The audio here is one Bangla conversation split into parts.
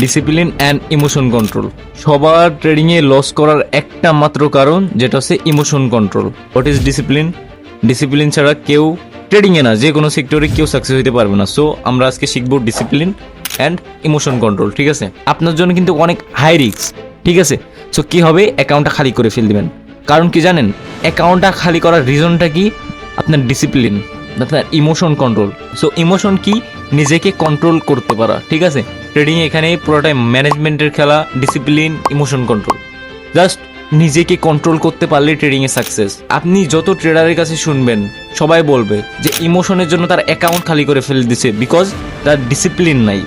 Discipline and emotion control. সবার ট্রেডিংয়ে লস করার একটা মাত্র কারণ, যেটা হচ্ছে emotion control. What is discipline? Discipline ছাড়া কেউ ট্রেডিংয়ে না, যে কোনো সেক্টরে কেউ সাকসেস হতে পারবে না। সো আমরা আজকে শিখবো ডিসিপ্লিন অ্যান্ড ইমোশন কন্ট্রোল। ঠিক আছে, আপনার জন্য কিন্তু অনেক হাই রিস্ক। ঠিক আছে, সো কী হবে, অ্যাকাউন্টটা খালি করে ফেল দিবেন। কারণ কি জানেন, অ্যাকাউন্টটা খালি করার রিজনটা কি? আপনার ডিসিপ্লিন, আপনার ইমোশন কন্ট্রোল। সো ইমোশন কি? নিজেকে কন্ট্রোল করতে পারা। ঠিক আছে, ট্রেডিং এখানে পুরোটাই ম্যানেজমেন্টের খেলা, ডিসিপ্লিন, ইমোশন কন্ট্রোল। জাস্ট নিজেকে কন্ট্রোল করতে পারলে ট্রেডিংয়ে সাকসেস। আপনি যত ট্রেডারের কাছে শুনবেন, সবাই বলবে যে ইমোশনের জন্য তার অ্যাকাউন্ট খালি করে ফেলে দিছে, বিকজ তার ডিসিপ্লিন নাই।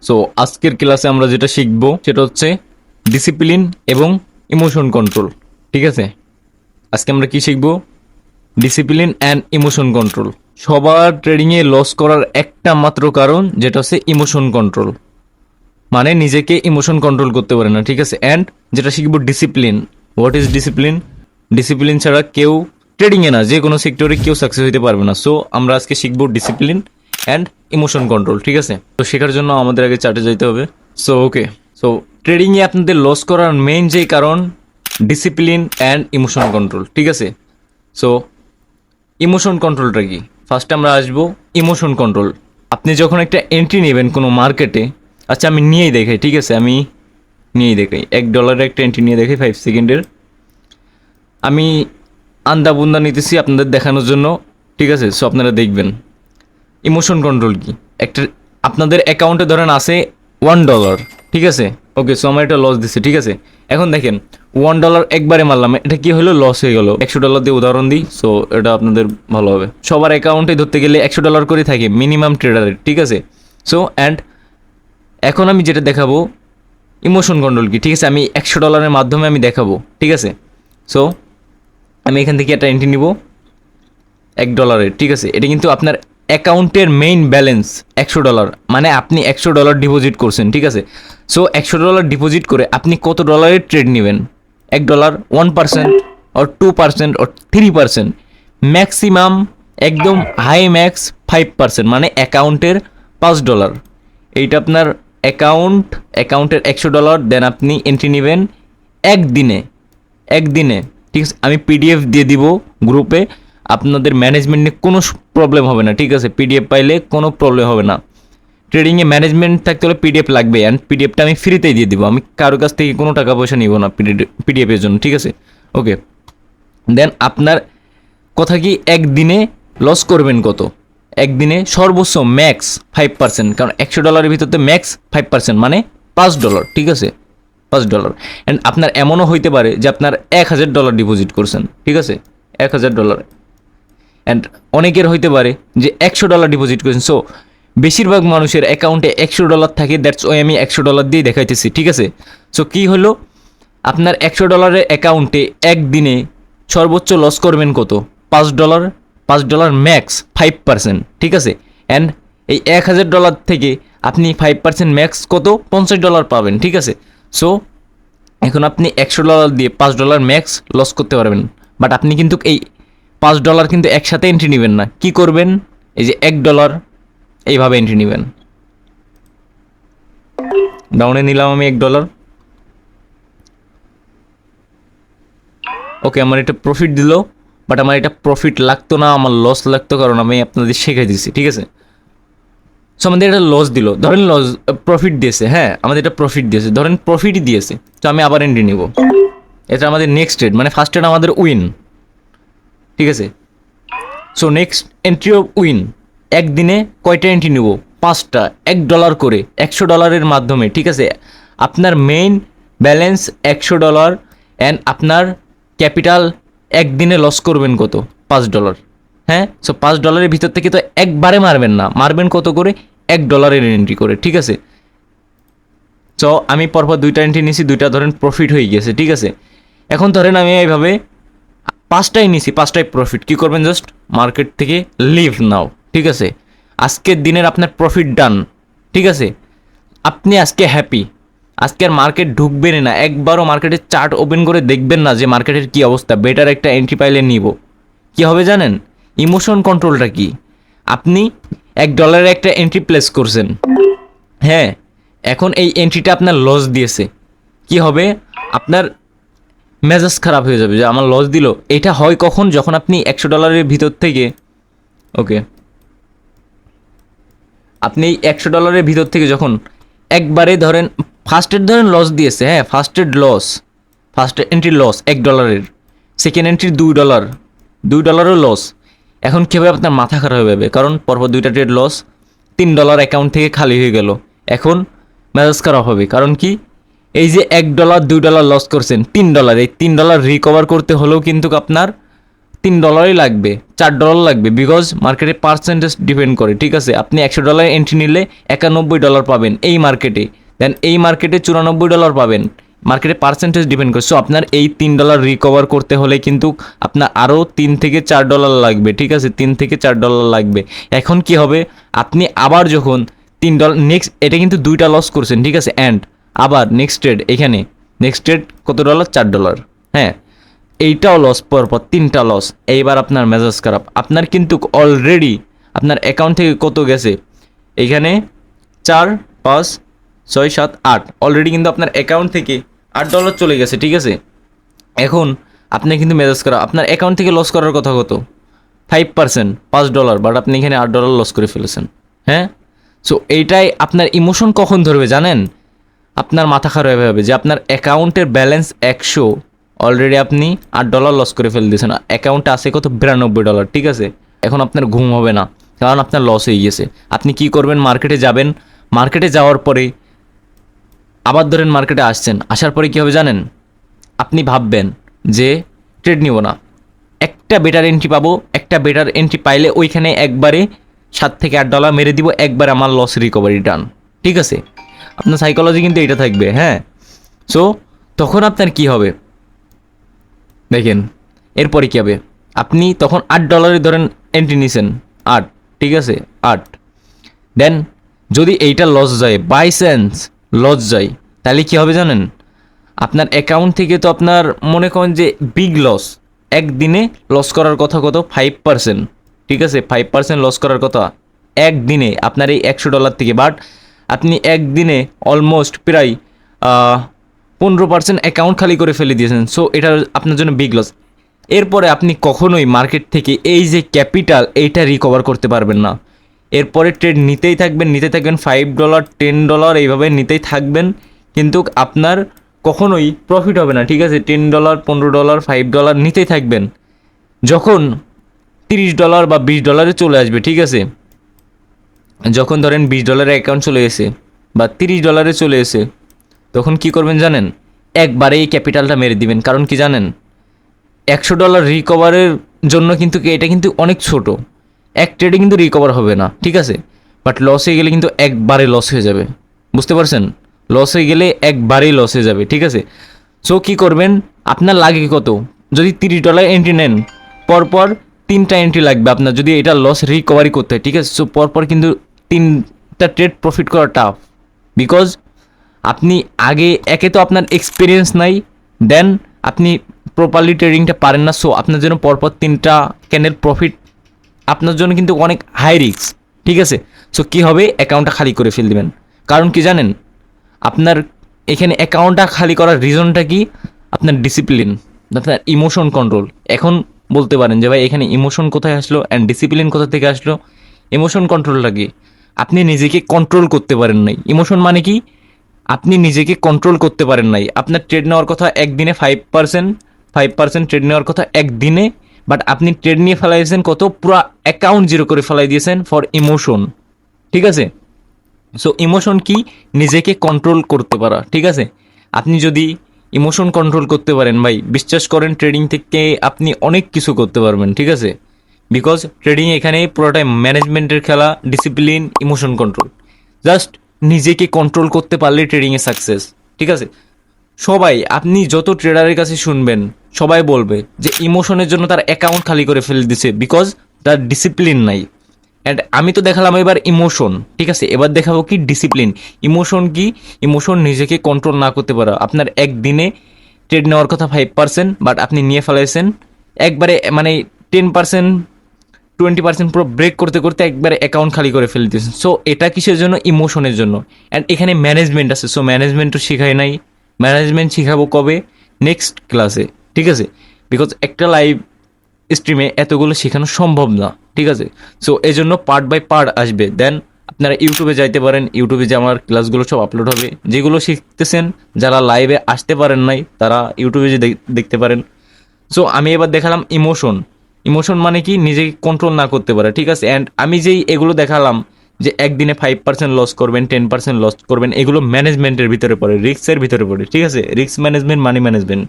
সো আজকের ক্লাসে আমরা যেটা শিখবো সেটা হচ্ছে ডিসিপ্লিন এবং ইমোশন কন্ট্রোল। ঠিক আছে, আজকে আমরা কি শিখবো? Discipline and emotion control. সবার ট্রেডিংয়ে লস করার একটা মাত্র কারণ, যেটা হচ্ছে ইমোশন কন্ট্রোল, মানে নিজেকে ইমোশন কন্ট্রোল করতে পারে না। ঠিক আছে, অ্যান্ড যেটা শিখবো discipline. What is discipline? Discipline ছাড়া কেউ ট্রেডিংয়ে না, যে কোনো সেক্টরে কেউ সাকসেস হতে পারবে না। সো আমরা আজকে শিখবো ডিসিপ্লিন অ্যান্ড ইমোশন কন্ট্রোল। ঠিক আছে, তো শেখার জন্য আমাদের আগে চার্টে যেতে হবে। সো ওকে, সো ট্রেডিংয়ে আপনাদের লস করার মেইন যেই কারণ, ডিসিপ্লিন অ্যান্ড ইমোশন কন্ট্রোল। ঠিক আছে, সো ইমোশন কন্ট্রোলটা কি? ফার্স্টে আমরা আসবো ইমোশন কন্ট্রোল। আপনি যখন একটা এন্ট্রি নেবেন কোনো মার্কেটে, আচ্ছা আমি নিয়েই দেখাই। ঠিক আছে, আমি নিয়েই দেখাই, $1 একটা এন্ট্রি নিয়ে দেখাই 5 সেকেন্ডের। আমি আন্দা বুন্দা নিতেছি আপনাদের দেখানোর জন্য। ঠিক আছে, সো আপনারা দেখবেন ইমোশন কন্ট্রোল কি। একটা আপনাদের অ্যাকাউন্টে ধরেন আছে $1। ঠিক আছে, ওকে, সো আমার এটা লস দিচ্ছে। ঠিক আছে, এখন দেখেন $1 একবারে মারলাম, এটা কি হলো? লস হয়ে গেল। $100 দিয়ে উদাহরণ দিই, সো এটা আপনাদের ভালো হবে। সবার অ্যাকাউন্টে ধরতে গেলে $100 করে থাকে মিনিমাম ট্রেডারের। ঠিক আছে, সো অ্যান্ড এখন আমি যেটা দেখাবো ইমোশন কন্ট্রোল কি। ঠিক আছে, আমি $100 মাধ্যমে আমি দেখাবো। ঠিক আছে, সো আমি এখান থেকে একটা এন্ট্রি নিব $1। ঠিক আছে, এটা কিন্তু আপনার অ্যাকাউন্টের মেইন ব্যালেন্স $100, মানে আপনি $100 ডিপোজিট করছেন। ঠিক আছে, সো $100 ডিপোজিট করে আপনি কত ডলারের ট্রেড নেবেন? $1, 1% or 2% or 3%, ম্যাক্সিমাম একদম হাই ম্যাক্স 5%, মানে অ্যাকাউন্টের $5। এইটা আপনার অ্যাকাউন্টের $100, দেন আপনি এন্ট্রি নেবেন একদিনে। ঠিক আছে, আমি পিডিএফ দিয়ে দিব গ্রুপে, আপনাদের ম্যানেজমেন্ট নিয়ে কোনো প্রবলেম হবে না। ঠিক আছে, পিডিএফ পাইলে কোনো প্রবলেম হবে না। ট্রেডিংয়ে ম্যানেজমেন্ট থাকতে হলে পিডিএফ লাগবে, অ্যান্ড পিডিএফটা আমি ফ্রিতেই দিয়ে দিব। আমি কারোর কাছ থেকে কোনো টাকা পয়সা নিব না পিডিএফের জন্য। ঠিক আছে, ওকে, দেন আপনার কথা কি, একদিনে লস করবেন কত? একদিনে সর্বোচ্চ ম্যাক্স 5%, কারণ $100 ভিতরে ম্যাক্স 5%, মানে $5। ঠিক আছে, $5। অ্যান্ড আপনার এমনও হইতে পারে যে আপনার $1000 ডিপোজিট করছেন। ঠিক আছে, $1000। অ্যান্ড অনেকের হইতে পারে যে $100 ডিপোজিট করেছেন। সো বেশিরভাগ মানুষের অ্যাকাউন্টে $100 থাকে, দ্যাটস ওয়াই আমি $100 দিয়ে দেখাইতেছি। ঠিক আছে, সো কী হলো, আপনার $100 অ্যাকাউন্টে একদিনে সর্বোচ্চ লস করবেন কত? $5। $5 ম্যাক্স 5%। ঠিক আছে, অ্যান্ড এই $1000 থেকে আপনি 5% ম্যাক্স কত? $50 পাবেন। ঠিক আছে, সো এখন আপনি $100 দিয়ে $5 ম্যাক্স লস করতে পারবেন। বাট আপনি কিন্তু এই $5 কিন্তু একসাথে এন্ট্রি নেবেন না। কি করবেন? এই যে $1 এইভাবে এন্ট্রি নেবেন। ডাউনে নিলাম আমি $1। ওকে, আমার এটা প্রফিট দিল, বাট আমার এটা প্রফিট লাগতো না, আমার লস লাগতো, কারণ আমি আপনাদের শিখাই দিচ্ছি। ঠিক আছে, সো আমাদের এটা লস দিল, ধরেন লস, প্রফিট দিয়েছে। হ্যাঁ, আমাদের এটা প্রফিট দিয়েছে, ধরেন প্রফিটই দিয়েছে। তো আমি আবার এন্ট্রি নিব। এটা আমাদের নেক্সট ট্রেড, মানে ফার্স্ট ট্রেড আমাদের উইন। ঠিক আছে, so next entry of win. একদিনে কয়টা এন্ট্রি নেব? 5টা, $1 করে, $100 মাধ্যমে। ঠিক আছে, আপনার মেইন ব্যালেন্স $100, অ্যান্ড আপনার ক্যাপিটাল একদিনে লস করবেন কত? $5। হ্যাঁ, সো $5 ভিতর থেকে তো একবারে মারবেন না, মারবেন কত করে? $1 এন্ট্রি করে। ঠিক আছে, সো আমি পরপর 2টা এন্ট্রি নিয়েছি, 2টা ধরেন প্রফিট হয়ে গেছে। ঠিক আছে, এখন ধরেন আমি এইভাবে 5টাই নিয়েছি, 5টাই প্রফিট। কী করবেন? জাস্ট মার্কেট থেকে লিভ নাও। ঠিক আছে, আজকের দিনের আপনার প্রফিট ডান। ঠিক আছে, আপনি আজকে হ্যাপি, আজকে আর মার্কেট ঢুকবেন না, একবারও মার্কেটের চার্ট ওপেন করে দেখবেন না যে মার্কেটের কী অবস্থা। বেটার একটা এন্ট্রি পাইলে নিব। কী হবে জানেন? ইমোশন কন্ট্রোলটা কি? আপনি $1 একটা এন্ট্রি প্লেস করছেন, হ্যাঁ, এখন এই এন্ট্রিটা আপনার লস দিয়েছে, কি হবে, আপনার মেজাজ খারাপ হয়ে যাবে যে আমার লস দিল। এটা হয় কখন, যখন আপনি $100 ভিতর থেকে, ওকে, আপনি $100 ভিতর থেকে যখন একবারে ধরেন ফার্স্টের ধরেন লস দিয়েছে, হ্যাঁ, ফার্স্টের entry loss $1, second entry $2 loss. এখন কী হবে, আপনার মাথা খারাপ হয়ে যাবে, কারণ পরপর 2টা ট্রেড লস, $3 অ্যাকাউন্ট থেকে খালি হয়ে গেল। এখন মেজাজ খারাপ হবে, কারণ কি, এই যে $1 $2 লস করছেন, $3, এই $3 রিকভার করতে হলেও কিন্তু আপনার $3 লাগবে, $4 লাগবে, বিকজ মার্কেটে পার্সেন্টেজ ডিপেন্ড করে, ঠিক আছে। আপনি $100 এন্ট্রি নিলে $91 পাবেন এই মার্কেটে, দেন এই মার্কেটে $94 পাবেন, মার্কেটে পার্সেন্টেজ ডিপেন্ড করে। সো আপনার এই $3 রিকভার করতে হলে কিন্তু আপনার আরও $3 থেকে $4 লাগবে, ঠিক আছে, $3 থেকে $4 লাগবে। এখন কি হবে, আপনি আবার যখন $3 নেক্সট, এটা কিন্তু 2টা লস করছেন, ঠিক আছে, অ্যান্ড আবার নেক্সট ট্রেড, এখানে নেক্সট ট্রেড কত ডলার, $4, হ্যাঁ, এইটাও লস, পরপর 3টা লস। এইবার আপনার মেজাজ খারাপ, আপনার কিন্তু অলরেডি আপনার অ্যাকাউন্ট থেকে কত গেছে, এখানে 4 5 6 7 8, অলরেডি কিন্তু আপনার অ্যাকাউন্ট থেকে $8 চলে গেছে, ঠিক আছে। এখন আপনি কিন্তু মেজাজ খারাপ, আপনার অ্যাকাউন্ট থেকে লস করার কথা কত, 5%, $5, বাট আপনি এখানে $8 লস করে ফেলেছেন, হ্যাঁ। সো এইটাই আপনার ইমোশন কখন ধরবে জানেন, আপনার মাথা খারাপ হবে যে আপনার অ্যাকাউন্টের ব্যালেন্স 100, অলরেডি আপনি $8 লস করে ফেলে দিয়েছেন, অ্যাকাউন্টে আছে কত, $92, ঠিক আছে। এখন আপনার ঘুম হবে না, কারণ আপনার লস হয়ে গেছে। আপনি কি করবেন, মার্কেটে যাবেন, মার্কেটে যাওয়ার পরে আবার ধরেন মার্কেটে আসছেন, আসার পরে কী হবে জানেন, আপনি ভাববেন যে ট্রেড নিব না, একটা বেটার এন্ট্রি পাবো, একটা বেটার এন্ট্রি পাইলে ওইখানে একবারে $7 থেকে $8 মেরে দিব, একবার আমার লস রিকভারি ডান, ঠিক আছে। আপনার সাইকোলজি কিন্তু এটা থাকবে, হ্যাঁ। সো তখন আপনার কি হবে দেখেন, এরপরে কী হবে, আপনি তখন $8 ধরেন এন্ট্রি নিছেন, 8, ঠিক আছে, 8, দেন যদি এইটা লস যায়, বাই চান্স লস যায়, তাহলে কী হবে জানেন, আপনার অ্যাকাউন্ট থেকে তো আপনার মনে করেন যে বিগ লস, একদিনে লস করার কথা কত, 5%, ঠিক আছে, 5% লস করার কথা একদিনে আপনার এই $100 থেকে, বাট আপনি একদিনে অলমোস্ট প্রায় 15% অ্যাকাউন্ট খালি করে ফেলে দিয়েছেন। সো এটা আপনার জন্য বিগ লস। এরপরে আপনি কখনোই মার্কেট থেকে এই যে ক্যাপিটাল, এইটা রিকভার করতে পারবেন না। এরপরে ট্রেড নিতেই থাকবেন $5 $10 এইভাবে নিতেই থাকবেন, কিন্তু আপনার কখনোই প্রফিট হবে না, ঠিক আছে। $10 $15 $5 নিতেই থাকবেন, যখন $30 বা $20 চলে আসবে, ঠিক আছে, যখন ধরেন $20 অ্যাকাউন্ট চলে এসে বা $30 চলে এসে, তখন কি করবেন জানেন, একবারে এই ক্যাপিটালটা মেরে দিবেন। কারণ কি জানেন, $100 রিকভারের জন্য কিন্তু এটা কিন্তু অনেক ছোট, এক ট্রেডে কিন্তু রিকভার হবে না, ঠিক আছে। বাট লস হয়ে গেলে কিন্তু একবারে লস হয়ে যাবে, বুঝতে পারছেন, লস হয়ে গেলে একবারেই লস হয়ে যাবে, ঠিক আছে। সো কী করবেন, আপনার লাগে কত, যদি $30 এন্ট্রি নেন, পরপর 3টা এন্ট্রি লাগবে আপনার, যদি এটা লস রিকভারি করতে হয়, ঠিক আছে। সো পরপর কিন্তু 3টা ট্রেড প্রফিট করা টাফ, বিকজ আপনি আগে একে তো আপনার এক্সপিরিয়েন্স নাই, দেন আপনি প্রপারলি ট্রেডিংটা পারেন না। সো আপনার জন্য পরপর 3টা ক্যান্ডেল প্রফিট আপনার জন্য কিন্তু অনেক হাই রিস্ক, ঠিক আছে। সো কী হবে, অ্যাকাউন্টটা খালি করে ফেলে দেবেন। কারণ কি জানেন, আপনার এখানে অ্যাকাউন্টটা খালি করার রিজনটা কি, আপনার ডিসিপ্লিন, আপনার ইমোশন কন্ট্রোল। এখন বলতে পারেন যে ভাই এখানে ইমোশন কোথায় আসলো অ্যান্ড ডিসিপ্লিন কোথা থেকে আসলো। ইমোশন কন্ট্রোলটা কি, আপনি নিজেকে কন্ট্রোল করতে পারেন নাই। ইমোশন মানে কি, আপনি নিজেকে কন্ট্রোল করতে পারেন নাই। আপনার ট্রেড নেওয়ার কথা একদিনে 5% ট্রেড নেওয়ার কথা একদিনে, বাট আপনি ট্রেড নিয়ে ফেলাইছেন কত, পুরো অ্যাকাউন্ট জিরো করে ফেলাই দিয়েছেন ফর ইমোশন, ঠিক আছে। সো ইমোশন কি, নিজেকে কন্ট্রোল করতে পারা, ঠিক আছে। আপনি যদি ইমোশন কন্ট্রোল করতে পারেন ভাই, বিশ্বাস করেন ট্রেডিং থেকে আপনি অনেক কিছু করতে পারবেন, ঠিক আছে। বিকজ ট্রেডিং এখানে পুরোটাই ম্যানেজমেন্টের খেলা, ডিসিপ্লিন, ইমোশন কন্ট্রোল। জাস্ট নিজেকে কন্ট্রোল করতে পারলে ট্রেডিংয়ে সাকসেস, ঠিক আছে। সবাই, আপনি যত ট্রেডারের কাছে শুনবেন, সবাই বলবে যে ইমোশনের জন্য তার অ্যাকাউন্ট খালি করে ফেলে দিছে, বিকজ তার ডিসিপ্লিন নাই। অ্যান্ড আমি তো দেখালাম এবার ইমোশন, ঠিক আছে, এবার দেখাবো কি ডিসিপ্লিন। ইমোশন কি, ইমোশন নিজেকে কন্ট্রোল না করতে পারা। আপনার একদিনে ট্রেড নেওয়ার কথা 5%, বাট আপনি নিয়ে ফেলাইছেন একবারে, মানে 10% 20% পুরো ব্রেক করতে করতে একবারে অ্যাকাউন্ট খালি করে ফেলে দিয়েছেন। সো এটা কিসের জন্য? ইমোশনের জন্য। অ্যান্ড এখানে ম্যানেজমেন্ট আছে, সো ম্যানেজমেন্টও শেখায় নাই। ম্যানেজমেন্ট শেখাবো কবে? নেক্সট ক্লাসে, ঠিক আছে? বিকজ একটা লাইভ স্ট্রিমে এতগুলো শেখানো সম্ভব না, ঠিক আছে? সো এই জন্য পার্ট বাই পার্ট আসবে। দেন আপনারা ইউটিউবে যাইতে পারেন, ইউটিউবে যে আমার ক্লাসগুলো সব আপলোড হবে। যেগুলো শিখতেছেন, যারা লাইভে আসতে পারেন নাই তারা ইউটিউবে যে দেখতে পারেন। সো আমি এবার দেখালাম ইমোশন। ইমোশন মানে কি? নিজেকে কন্ট্রোল না করতে পারে, ঠিক আছে? অ্যান্ড আমি যেই এগুলো দেখালাম যে একদিনে 5% লস করবেন, 10% লস করবেন, এগুলো ম্যানেজমেন্টের ভিতরে পড়ে, রিস্কের ভিতরে পড়ে, ঠিক আছে? Risk management, money management.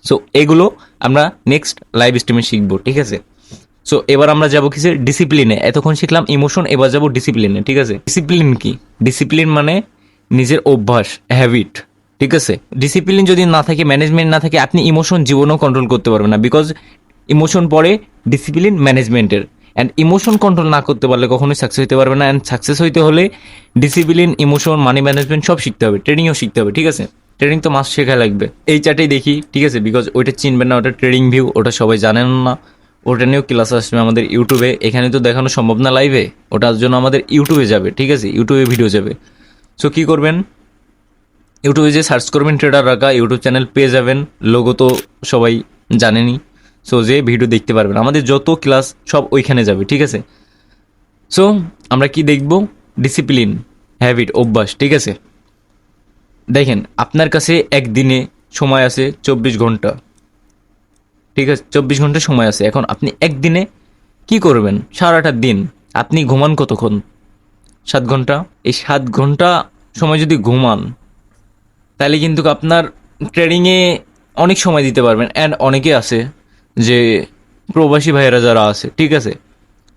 So এগুলো আমরা নেক্সট লাইভ স্ট্রিমে শিখবো, ঠিক আছে? সো এবার আমরা যাবো কিসে? ডিসিপ্লিনে। এতক্ষণ শিখলাম ইমোশন, এবার যাবো ডিসিপ্লিনে, ঠিক আছে? ডিসিপ্লিন কি? ডিসিপ্লিন মানে নিজের অভ্যাস, হ্যাবিট, ঠিক আছে? ডিসিপ্লিন যদি না থাকে, ম্যানেজমেন্ট না থাকে, আপনি ইমোশন জীবনেও কন্ট্রোল করতে পারবেন না। বিকজ ইমোশন পড়ে ডিসিপ্লিন ম্যানেজমেন্টের। অ্যান্ড ইমোশন কন্ট্রোল না করতে পারলে কখনোই সাকসেস হতে পারবে না। অ্যান্ড সাকসেস হইতে হলে ডিসিপ্লিন, ইমোশন, মানি ম্যানেজমেন্ট সব শিখতে হবে, ট্রেডিংও শিখতে হবে, ঠিক আছে? ট্রেডিং তো মাস্ট শেখা লাগবে। এই চারটেই দেখি, ঠিক আছে? বিকজ ওইটা চিনবেন না, ওটা ট্রেডিং ভিউ, ওটা সবাই জানেন না। ওটা নিয়েও ক্লাস আসবে আমাদের ইউটিউবে। এখানে তো দেখানো সম্ভব না লাইভে, ওটার জন্য আমাদের ইউটিউবে যাবে, ঠিক আছে? ইউটিউবে ভিডিও যাবে। সো কী করবেন? ইউটিউবে যে সার্চ করবেন ট্রেডার রাখা, ইউটিউব চ্যানেল পেয়ে যাবেন। লোগো তো সবাই জানেনই। সো যে ভিডিও দেখতে পারবেন, আমাদের যত ক্লাস সব ওইখানে যাবে, ঠিক আছে? সো আমরা কি দেখব? ডিসিপ্লিন, হ্যাবিট, অভ্যাস, ঠিক আছে? দেখেন, আপনার কাছে একদিনে সময় আছে 24 ঘন্টা, ঠিক আছে? 24 ঘন্টা সময় আছে। এখন আপনি একদিনে কি করবেন? সারাটা দিন আপনি ঘুমান কতক্ষণ? 7 ঘন্টা। এই 7 ঘন্টা সময় যদি ঘুমান, তাহলে কিন্তু আপনার ট্রেডিংয়ে অনেক সময় দিতে পারবেন। অ্যান্ড অনেকে আছে যে প্রবাসী ভাইয়েরা যারা আছে, ঠিক আছে?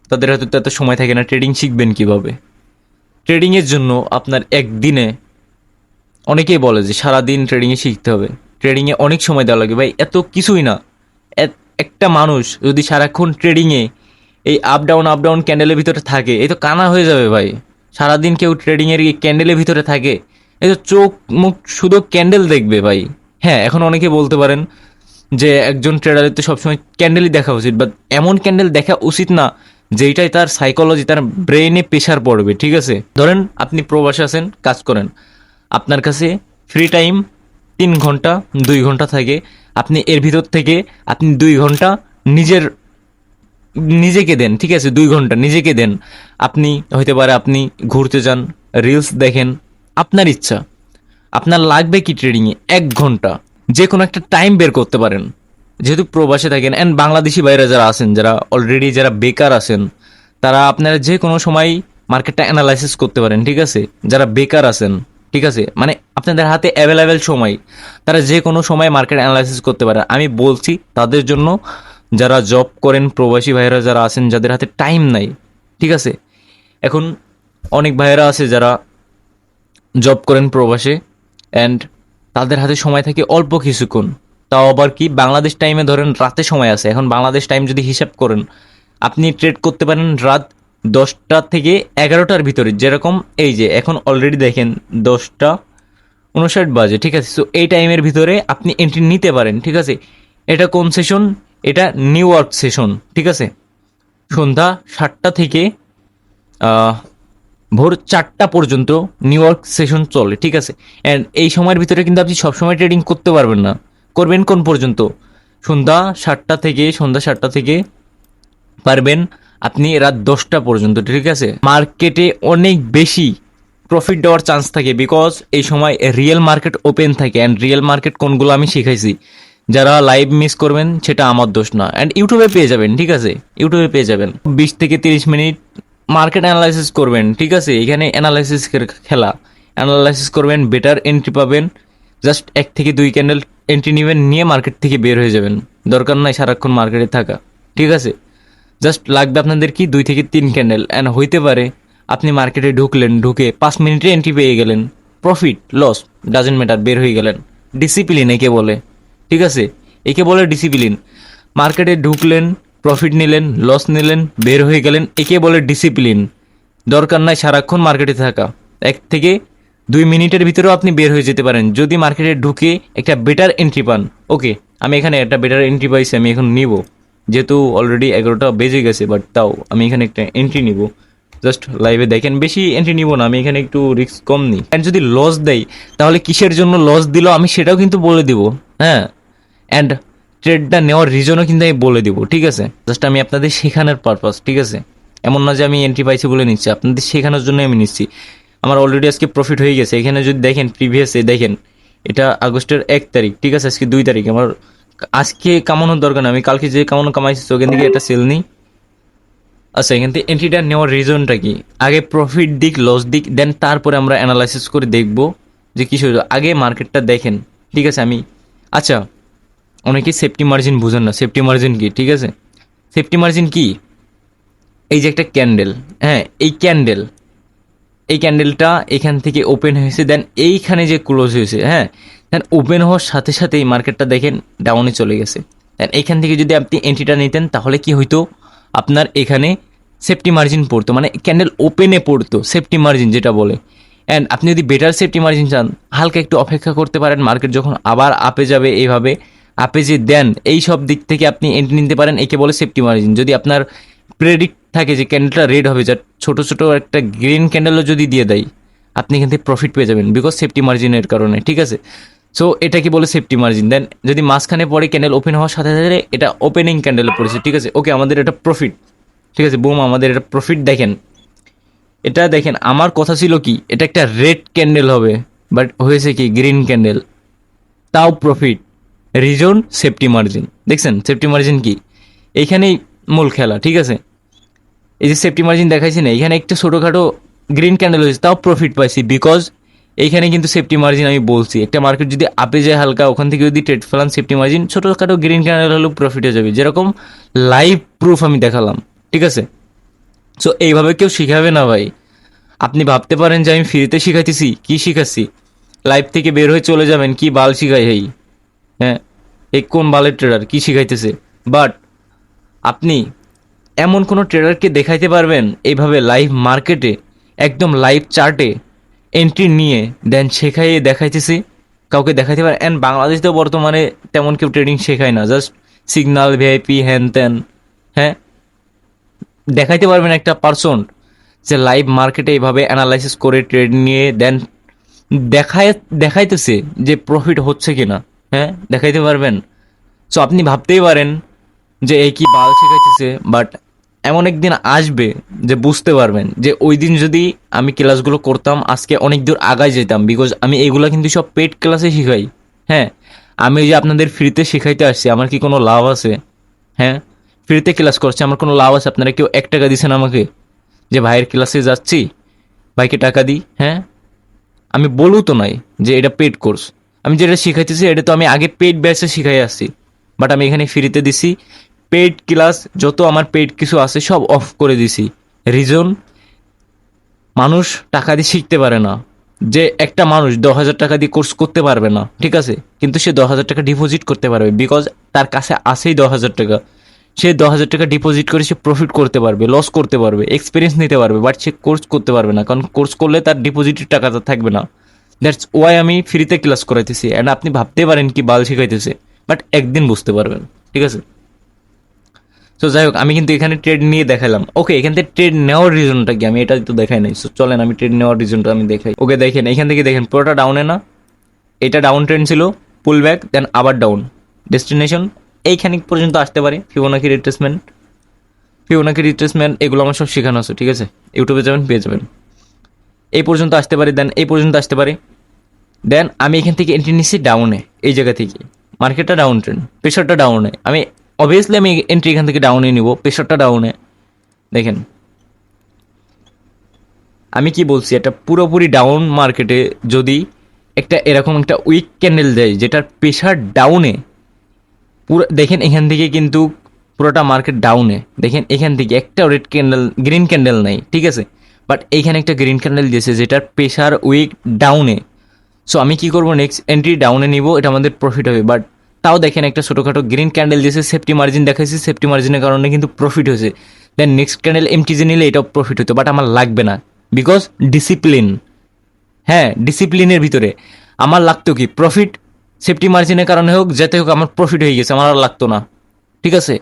তাদের হাতে তো এত সময় থাকে না, ট্রেডিং শিখবেন কীভাবে? ট্রেডিংয়ের জন্য আপনার একদিনে, অনেকেই বলে যে সারাদিন ট্রেডিংয়ে শিখতে হবে, ট্রেডিংয়ে অনেক সময় দেওয়া লাগে। ভাই এত কিছুই না। একটা মানুষ যদি সারাক্ষণ ট্রেডিংয়ে এই আপ ডাউন ক্যান্ডেলের ভিতরে থাকে, এই তো কানা হয়ে যাবে ভাই। সারাদিন কেউ ট্রেডিংয়ের এই ক্যান্ডেলের ভিতরে থাকে, এই তো চোখ মুখ শুধু ক্যান্ডেল দেখবে ভাই। হ্যাঁ, এখন অনেকে বলতে পারেন যে একজন ট্রেডারের তো সবসময় ক্যান্ডেলই দেখা উচিত, বাট এমন ক্যান্ডেল দেখা উচিত না যেইটাই তার সাইকোলজি, তার ব্রেনে প্রেশার পড়বে, ঠিক আছে? ধরেন আপনি প্রবাসে আছেন, কাজ করেন, আপনার কাছে ফ্রি টাইম 3 ঘন্টা 2 ঘন্টা থাকে। আপনি এর ভিতর থেকে আপনি 2 ঘন্টা নিজের নিজেকে দেন, ঠিক আছে? 2 ঘন্টা নিজেকে দেন। আপনি হইতে পারে আপনি ঘুরতে যান, রিলস দেখেন, আপনার ইচ্ছা। আপনার লাগবে কি ট্রেডিংয়ে? 1 ঘন্টা যে কোনো একটা টাইম বের করতে পারেন, যেহেতু প্রবাসে থাকেন। অ্যান্ড বাংলাদেশি বাইরে যারা আছেন, যারা অলরেডি যারা বেকার আছেন, তারা আপনারা যে কোনো সময় মার্কেটটা অ্যানালাইসিস করতে পারেন, ঠিক আছে? যারা বেকার আছেন, ঠিক আছে, মানে আপনাদের হাতে অ্যাভেলেবেল সময়, তারা যে কোনো সময় মার্কেট অ্যানালাইসিস করতে পারে। আমি বলছি তাদের জন্য, যারা জব করেন, প্রবাসী ভাইয়েরা যারা আছেন, যাদের হাতে টাইম নাই, ঠিক আছে? এখন অনেক ভাইয়েরা আছে যারা জব করেন প্রবাসে, অ্যান্ড তাদের হাতে সময় থাকে অল্প কিছুক্ষণ। তাও আবার কি বাংলাদেশ টাইমে ধরেন রাতে সময় আছে। এখন বাংলাদেশ টাইম যদি হিসাব করেন, আপনি ট্রেড করতে পারেন রাত 10টা থেকে 11টার ভিতরে। যেরকম এই যে এখন অলরেডি দেখেন 10টা 59 বাজে, ঠিক আছে? সো এই টাইমের ভিতরে আপনি এন্ট্রি নিতে পারেন, ঠিক আছে? এটা কোন সেশন? এটা নিউ ইয়র্ক সেশন, ঠিক আছে? সন্ধ্যা 7টা থেকে ভোর 4টা পর্যন্ত নিউ ইয়র্ক সেশন চলে, ঠিক আছে? অ্যান্ড এই সময়ের ভিতরে কিন্তু আপনি সবসময় ট্রেডিং করতে পারবেন না। করবেন কোন পর্যন্ত? সন্ধ্যা 7টা থেকে পারবেন আপনি রাত 10টা পর্যন্ত, ঠিক আছে? মার্কেটে অনেক বেশি প্রফিট দেওয়ার চান্স থাকে, বিকজ এই সময় রিয়েল মার্কেট ওপেন থাকে। অ্যান্ড রিয়েল মার্কেট কোনগুলো আমি শিখাইছি। যারা লাইভ মিস করবেন সেটা আমার দোষ না। অ্যান্ড ইউটিউবে পেয়ে যাবেন, ঠিক আছে? ইউটিউবে পেয়ে যাবেন 20 থেকে 30 মিনিট মার্কেট অ্যানালাইসিস করবেন, ঠিক আছে? এখানে অ্যানালাইসিস খেলা, অ্যানালাইসিস করবেন, বেটার এন্ট্রি পাবেন। জাস্ট 1 থেকে 2 ক্যান্ডেল এন্ট্রি নেবেন, নিয়ে মার্কেট থেকে বের হয়ে যাবেন। দরকার নাই সারাক্ষণ মার্কেটে থাকা, ঠিক আছে? জাস্ট লাগবে আপনাদের কি 2 থেকে 3 ক্যান্ডেল। অ্যান্ড হইতে পারে আপনি মার্কেটে ঢুকলেন, ঢুকে 5 মিনিটে এন্ট্রি পেয়ে গেলেন, প্রফিট লস ডাজেন্ট ম্যাটার, বের হয়ে গেলেন। ডিসিপ্লিন একে বলে, ঠিক আছে? একে বলে ডিসিপ্লিন। মার্কেটে ঢুকলেন, প্রফিট নিলেন, লস নিলেন, বের হয়ে গেলেন, একে বলে ডিসিপ্লিন। দরকার নাই সারাক্ষণ মার্কেটে থাকা। 1 থেকে 2 মিনিটের ভিতরেও আপনি বের হয়ে যেতে পারেন যদি মার্কেটে ঢুকে একটা বেটার এন্ট্রি পান। ওকে, আমি এখানে একটা বেটার এন্ট্রি পাইছি, আমি এখন নিব, যেহেতু অলরেডি 11টা বেজে গেছে, বাট তাও আমি এখানে একটা এন্ট্রি নিব। জাস্ট লাইভে দেখেন, বেশি এন্ট্রি নিব না, আমি এখানে একটু রিস্ক কম নিই। অ্যান্ড যদি লস দেয় তাহলে কিসের জন্য লস দিল আমি সেটাও কিন্তু বলে দিব। হ্যাঁ, অ্যান্ড ট্রেডটা নেওয়ার রিজনও কিন্তু আমি বলে দিব, ঠিক আছে? জাস্ট আমি আপনাদের শেখানোর পারপাস, ঠিক আছে? এমন না যে আমি এন্ট্রি পাইছি বলে নিচ্ছি, আপনাদের শেখানোর জন্য আমি নিচ্ছি। আমার অলরেডি আজকে প্রফিট হয়ে গেছে। এখানে যদি দেখেন প্রিভিয়াসে দেখেন, এটা আগস্টের 1 তারিখ, ঠিক আছে? আজকে 2 তারিখ। আমার আজকে কামানোর দরকার না, আমি কালকে যে কামাইছি ওখান থেকে একটা সেল নিই। আচ্ছা, এখান থেকে এন্ট্রিটা নেওয়ার রিজনটা কি? আগে প্রফিট দিক, লস দিক, দেন তারপরে আমরা অ্যানালাইসিস করে দেখব যে কিছু। আগে মার্কেটটা দেখেন, ঠিক আছে? আচ্ছা, অনেকেই সেফটি মার্জিন বুঝেন না। সেফটি মার্জিন কি, ঠিক আছে? সেফটি মার্জিন কি? এই যে একটা ক্যান্ডেল, হ্যাঁ, এই ক্যান্ডেলটা এখান থেকে ওপেন হয়েছে, দেন এইখানে যে ক্লোজ হয়েছে, হ্যাঁ, দেন ওপেন হওয়ার সাথে সাথেই মার্কেটটা দেখেন ডাউনে চলে গেছে। দেন এখান থেকে যদি আপনি এন্ট্রিটা নিতেন তাহলে কি হইতো? আপনার এখানে সেফটি মার্জিন পড়তো, মানে ক্যান্ডেল ওপেনে পড়তো, সেফটি মার্জিন যেটা বলে। অ্যান্ড আপনি যদি বেটার সেফটি মার্জিন চান, হালকা একটু অপেক্ষা করতে পারেন, মার্কেট যখন আবার আপে যাবে, এইভাবে আপে যে দেন এই সব দিক থেকে আপনি এন্ট্রি নিতে পারেন, একে বলে সেফটি মার্জিন। যদি আপনার প্রেডিক্ট থাকে যে ক্যান্ডেলটা রেড হবে, যা ছোট ছোট একটা গ্রিন ক্যান্ডেলও যদি দিয়ে দেয়, আপনি এখান থেকে প্রফিট পেয়ে যাবেন, বিকজ সেফটি মার্জিনের কারণে, ঠিক আছে? সো এটা কি বলে সেফটি মার্জিন। দেন যদি মাঝখানে পরে ক্যান্ডেল ওপেন হওয়ার সাথে সাথে এটা ওপেনিং ক্যান্ডেলে পড়েছে, ঠিক আছে? ওকে, আমাদের এটা প্রফিট, ঠিক আছে? বুম, আমাদের এটা প্রফিট। দেখেন, এটা দেখেন, আমার কথা ছিল কি এটা একটা রেড ক্যান্ডেল হবে, বাট হয়েছে কি গ্রিন ক্যান্ডেল, তাও প্রফিট। Reason safety margin. দেখছেন সেফটি মার্জিন কি? এইখানেই মূল খেলা, ঠিক আছে? এই যে সেফটি মার্জিন দেখাইছি না, এখানে একটা ছোটোখাটো গ্রিন ক্যান্ডেল হয়েছে, তাও প্রফিট পাইছি, বিকজ এইখানে কিন্তু সেফটি মার্জিন আমি বলছি। একটা মার্কেট যদি আপে যায় হালকা, ওখান থেকে যদি ট্রেড ফেলান, সেফটি মার্জিন ছোটোখাটো গ্রিন ক্যান্ডেল হলেও প্রফিট হয়ে যাবে, যেরকম লাইভ প্রুফ আমি দেখালাম, ঠিক আছে? সো এইভাবে কেউ শিখাবে না ভাই। আপনি ভাবতে পারেন যে আমি ফ্রিতে শিখাইতেছি, কি শিখাচ্ছি? লাইভ থেকে বের হয়ে চলে যাবেন, কি বাল শিখাই হেই, হ্যাঁ, এই কোন বালের ট্রেডার কি শিখাইতেছে? বাট আপনি এমন কোনো ট্রেডারকে দেখাইতে পারবেন এইভাবে লাইভ মার্কেটে, একদম লাইভ চার্টে এন্ট্রি নিয়ে দেন শেখাইয়ে দেখাইতেছি? কাউকে দেখাইতে পারে? অ্যান্ড বাংলাদেশ তো বর্তমানে তেমন কেউ ট্রেডিং শেখায় না, জাস্ট সিগনাল, ভিআইপি, হ্যান ত্যান, হ্যাঁ। দেখাইতে পারবেন একটা পার্সন যে লাইভ মার্কেটে এইভাবে অ্যানালাইসিস করে ট্রেড নিয়ে দেন দেখায় দেখাইতেছে যে প্রফিট হচ্ছে কিনা? হ্যাঁ, দেখাইতে পারবেন? সো আপনি ভাবতেই পারেন যে এই কি বাল শেখাইতেছে, বাট এমন একদিন আসবে যে বুঝতে পারবেন যে ওই দিন যদি আমি ক্লাসগুলো করতাম আজকে অনেক দূর আগায় যেতাম, বিকজ আমি এগুলো কিন্তু সব পেড ক্লাসে শিখাই। হ্যাঁ, আমি যে আপনাদের ফ্রিতে শেখাইতে আসছি, আমার কি কোনো লাভ আছে? হ্যাঁ, ফ্রিতে ক্লাস করছি, আমার কোনো লাভ আছে? আপনারা কেউ 1 টাকা দিচ্ছেন আমাকে যে ভাইয়ের ক্লাসে যাচ্ছি, ভাইকে টাকা দিই? হ্যাঁ, আমি বলও তো নাই যে এটা পেড কোর্স। আমি যেটা শিখাইতেছি এটা তো আমি আগে পেড ব্যাচে শিখাই আসছি, বাট আমি এখানে ফ্রিতে দিছি। পেড ক্লাস যত আমার পেড কিছু আছে সব অফ করে দিছি। রিজন, মানুষ টাকা দিয়ে শিখতে পারে না। যে একটা মানুষ 10,000 টাকা দিয়ে কোর্স করতে পারবে না, ঠিক আছে, কিন্তু সে 10,000 টাকা ডিপোজিট করতে পারবে, বিকজ তার কাছে আছেই 10,000 টাকা। সে 10,000 টাকা ডিপোজিট করে সে প্রফিট করতে পারবে, লস করতে পারবে, এক্সপিরিয়েন্স নিতে পারবে, বাট সে কোর্স করতে পারবে না, কারণ কোর্স করলে তার ডিপোজিটের টাকাটা থাকবে না। দ্যাটস ওয়াই আমি ফ্রিতে ক্লাস করাইতেছি। অ্যান্ড আপনি ভাবতে পারেন কি বাল শিখাইতেছে, বাট একদিন বুঝতে পারবেন, ঠিক আছে? সো যাই হোক, আমি কিন্তু এখানে ট্রেড নিয়ে দেখালাম। ওকে, এখান থেকে ট্রেড নেওয়ার রিজনটা কি আমি এটা তো দেখাই নাই। সো চলেন আমি ট্রেড নেওয়ার রিজনটা আমি দেখাই। ওকে, দেখেন এখান থেকে দেখেন পুরোটা ডাউনে না, এটা ডাউন ট্রেন্ড ছিল, পুল ব্যাক, দেন আবার ডাউন, ডেস্টিনেশন এইখানে পর্যন্ত আসতে পারে। ফিবোনাকি রিট্রেসমেন্ট এগুলো আমার সব শেখানো আছে, ঠিক আছে? ইউটিউবে যাবেন পেয়ে যাবেন। এই পর্যন্ত আসতে পারে, দেন এই পর্যন্ত আসতে পারে। দেন আমি এখান থেকে এন্ট্রি নিচ্ছি ডাউনে, এই জায়গা থেকে। মার্কেটটা ডাউন ট্রেন্ড, প্রেশারটা ডাউনে, আমি অবভিয়াসলি আমি এন্ট্রি এখান থেকে ডাউনে নিব, প্রেশারটা ডাউনে। দেখেন আমি কি বলছি, এটা পুরোপুরি ডাউন মার্কেটে যদি একটা এরকম একটা উইক ক্যান্ডেল দেয় যেটার প্রেশার ডাউনে, পুরো দেখেন এখান থেকে কিন্তু পুরোটা মার্কেট ডাউনে। দেখেন এখান থেকে একটা রেড ক্যান্ডেল, গ্রিন ক্যান্ডেল নাই, ঠিক আছে, বাট এইখানে একটা গ্রিন ক্যান্ডেল দিয়েছে যেটার প্রেশার উইক ডাউনে। সো আমি কি করবো, নেক্সট এন্ট্রি ডাউনে নিব, এটা আমাদের প্রফিট হবে। বাট তাও দেখেন একটা ছোটোখাটো গ্রিন ক্যান্ডেল দিয়েছে, সেফটি মার্জিন দেখাইছি, সেফটি মার্জিনের কারণে কিন্তু প্রফিট হয়েছে। দেন নেক্সট ক্যান্ডেল এমটিজি নিলে এটাও প্রফিট হতো, বাট আমার লাগবে না, বিকজ ডিসিপ্লিন। হ্যাঁ, ডিসিপ্লিনের ভিতরে আমার লাগতো কি প্রফিট, সেফটি মার্জিনের কারণে হোক, যাতে হোক আমার প্রফিট হয়ে গেছে, আমার আর লাগতো না, ঠিক আছে?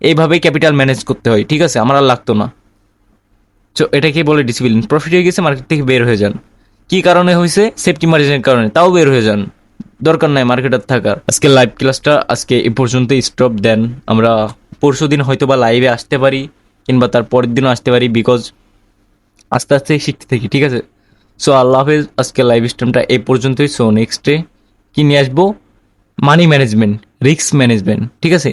এইভাবেই ক্যাপিটাল ম্যানেজ করতে হয়, ঠিক আছে? আমার আর লাগতো না। তো এটাকে বলে ডিসিপ্লিন। প্রফিট হয়ে গেছে, মার্কেট থেকে বের হয়ে যান। কি কারণে হয়েছে? সেফটি মার্জিনের কারণে, তাও বের হয়ে যান, দরকার নাই মার্কেটার থাকার। আজকে লাইভ ক্লাসটা আজকে এই পর্যন্ত স্টপ দেন। আমরা পরশু দিন হয়তো বা লাইভে আসতে পারি, কিংবা তার পরের দিনও আসতে পারি, বিকজ আস্তে আস্তে শিখতে থাকি, ঠিক আছে? সো আল্লাহ হাফেজ। আজকে লাইভ স্ট্রিমটা এই পর্যন্তই। সো নেক্সট ডে কি নিয়ে আসবো? মানি ম্যানেজমেন্ট, রিস্ক ম্যানেজমেন্ট, ঠিক আছে?